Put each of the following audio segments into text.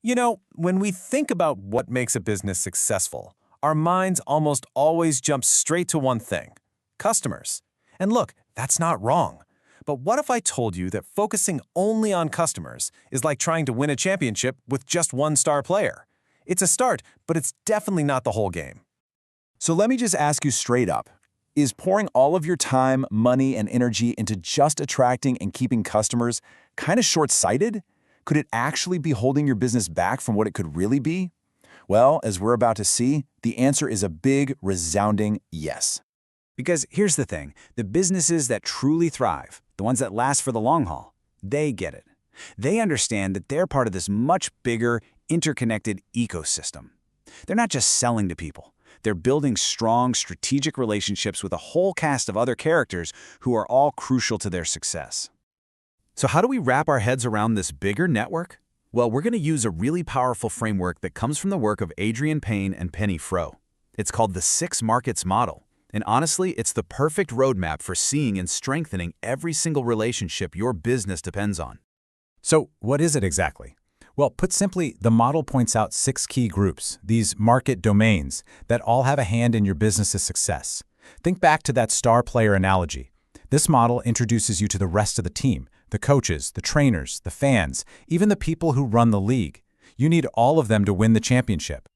When we think about what makes a business successful, our minds almost always jump straight to one thing: customers. And look, that's not wrong. But what if I told you that focusing only on customers is like trying to win a championship with just one star player? It's a start, but it's definitely not the whole game. So let me just ask you straight up. Is pouring all of your time, money, and energy into just attracting and keeping customers kind of short-sighted? Could it actually be holding your business back from what it could really be? Well, as we're about to see, the answer is a big, resounding yes. Because here's the thing, the businesses that truly thrive, the ones that last for the long haul, they get it. They understand that they're part of this much bigger, interconnected ecosystem. They're not just selling to people. They're building strong, strategic relationships with a whole cast of other characters who are all crucial to their success. So how do we wrap our heads around this bigger network? Well, we're going to use a really powerful framework that comes from the work of Adrian Payne and Penny Froh. It's called the 6 Markets Model. And honestly, it's the perfect roadmap for seeing and strengthening every single relationship your business depends on. So what is it exactly? Well, put simply, the model points out 6 key groups, these market domains, that all have a hand in your business's success. Think back to that star player analogy. This model introduces you to the rest of the team, the coaches, the trainers, the fans, even the people who run the league. You need all of them to win the championship.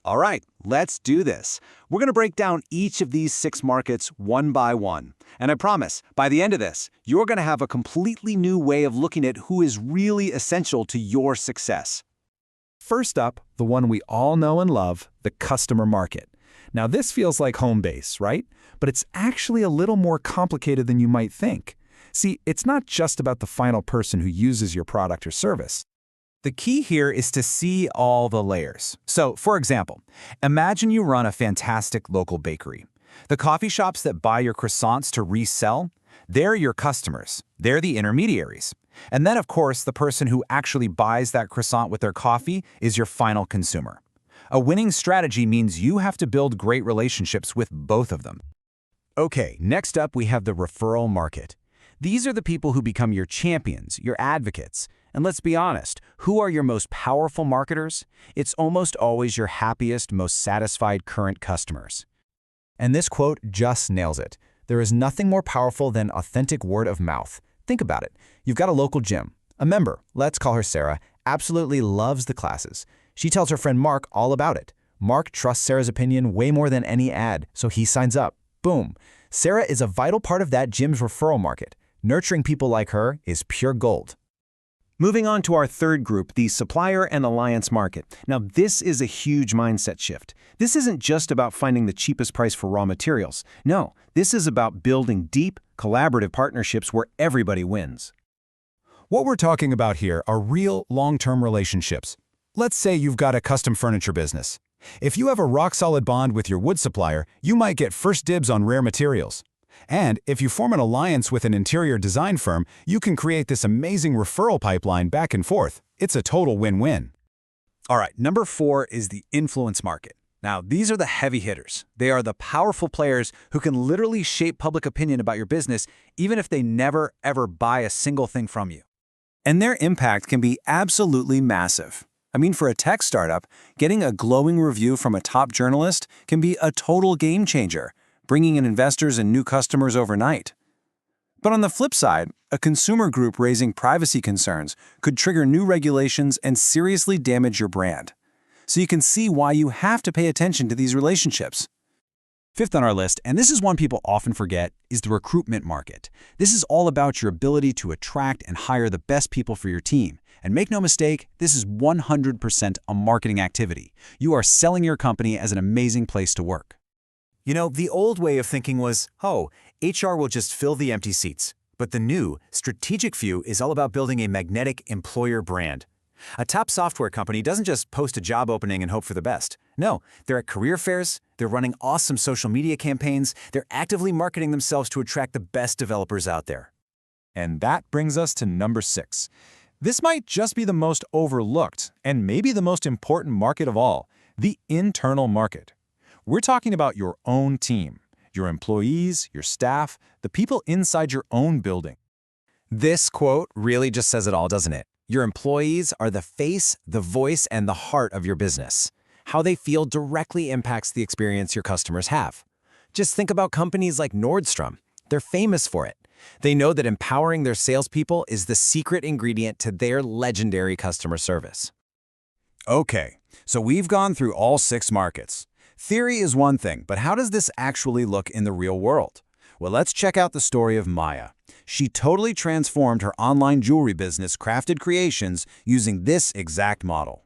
All right, let's do this. We're going to break down each of these 6 markets one by one. And I promise, by the end of this, you're going to have a completely new way of looking at who is really essential to your success. First up, the one we all know and love, the customer market. Now, this feels like home base, right? But it's actually a little more complicated than you might think. See, it's not just about the final person who uses your product or service. The key here is to see all the layers. So, for example, imagine you run a fantastic local bakery. The coffee shops that buy your croissants to resell, they're your customers. They're the intermediaries. And then, of course, the person who actually buys that croissant with their coffee is your final consumer. A winning strategy means you have to build great relationships with both of them. Okay, next up we have the referral market. These are the people who become your champions, your advocates. And let's be honest, who are your most powerful marketers? It's almost always your happiest, most satisfied current customers. And this quote just nails it. There is nothing more powerful than authentic word of mouth. Think about it. You've got a local gym. A member, let's call her Sarah, absolutely loves the classes. She tells her friend Mark all about it. Mark trusts Sarah's opinion way more than any ad, so he signs up. Boom. Sarah is a vital part of that gym's referral market. Nurturing people like her is pure gold. Moving on to our third group, the supplier and alliance market. Now, this is a huge mindset shift. This isn't just about finding the cheapest price for raw materials. No, this is about building deep, collaborative partnerships where everybody wins. What we're talking about here are real, long-term relationships. Let's say you've got a custom furniture business. If you have a rock-solid bond with your wood supplier, you might get first dibs on rare materials. And if you form an alliance with an interior design firm, you can create this amazing referral pipeline back and forth. It's a total win-win. All right, number 4 is the influence market. Now, these are the heavy hitters. They are the powerful players who can literally shape public opinion about your business, even if they never, ever buy a single thing from you. And their impact can be absolutely massive. I mean, for a tech startup, getting a glowing review from a top journalist can be a total game changer, bringing in investors and new customers overnight. But on the flip side, a consumer group raising privacy concerns could trigger new regulations and seriously damage your brand. So you can see why you have to pay attention to these relationships. Fifth on our list, and this is one people often forget, is the recruitment market. This is all about your ability to attract and hire the best people for your team. And make no mistake, this is 100% a marketing activity. You are selling your company as an amazing place to work. The old way of thinking was, oh, HR will just fill the empty seats. But the new, strategic view is all about building a magnetic employer brand. A top software company doesn't just post a job opening and hope for the best. No, they're at career fairs, they're running awesome social media campaigns, they're actively marketing themselves to attract the best developers out there. And that brings us to number 6. This might just be the most overlooked and maybe the most important market of all, the internal market. We're talking about your own team, your employees, your staff, the people inside your own building. This quote really just says it all, doesn't it? Your employees are the face, the voice, and the heart of your business. How they feel directly impacts the experience your customers have. Just think about companies like Nordstrom. They're famous for it. They know that empowering their salespeople is the secret ingredient to their legendary customer service. Okay, so we've gone through all 6 markets. Theory is one thing, but how does this actually look in the real world? Well, let's check out the story of Maya. She totally transformed her online jewelry business, Crafted Creations, using this exact model.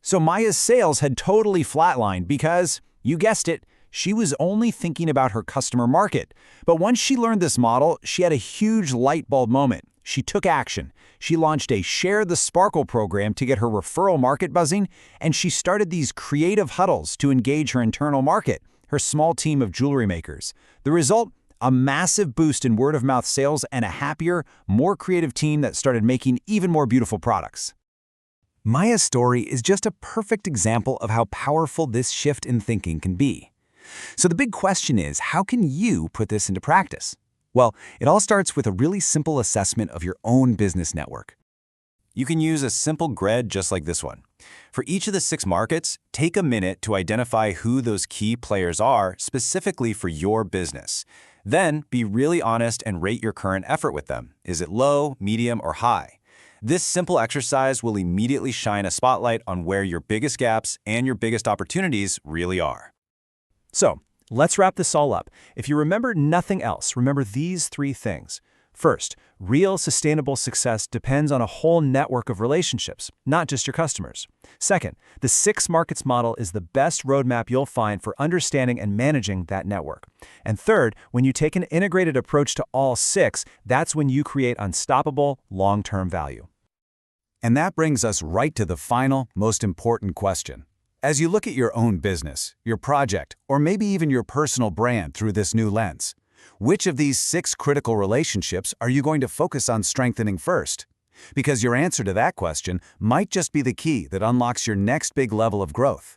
So Maya's sales had totally flatlined because, you guessed it, she was only thinking about her customer market. But once she learned this model, she had a huge light bulb moment. She took action. She launched a Share the Sparkle program to get her referral market buzzing, and she started these creative huddles to engage her internal market, her small team of jewelry makers. The result? A massive boost in word-of-mouth sales and a happier, more creative team that started making even more beautiful products. Maya's story is just a perfect example of how powerful this shift in thinking can be. So the big question is, how can you put this into practice? Well, it all starts with a really simple assessment of your own business network. You can use a simple grid just like this one. For each of the 6 markets, take a minute to identify who those key players are specifically for your business. Then, be really honest and rate your current effort with them. Is it low, medium, or high? This simple exercise will immediately shine a spotlight on where your biggest gaps and your biggest opportunities really are. So, let's wrap this all up. If you remember nothing else, remember these 3 things. First, real sustainable success depends on a whole network of relationships, not just your customers. Second, the 6 markets model is the best roadmap you'll find for understanding and managing that network. And third, when you take an integrated approach to all 6, that's when you create unstoppable, long-term value. And that brings us right to the final, most important question. As you look at your own business, your project, or maybe even your personal brand through this new lens, which of these 6 critical relationships are you going to focus on strengthening first? Because your answer to that question might just be the key that unlocks your next big level of growth.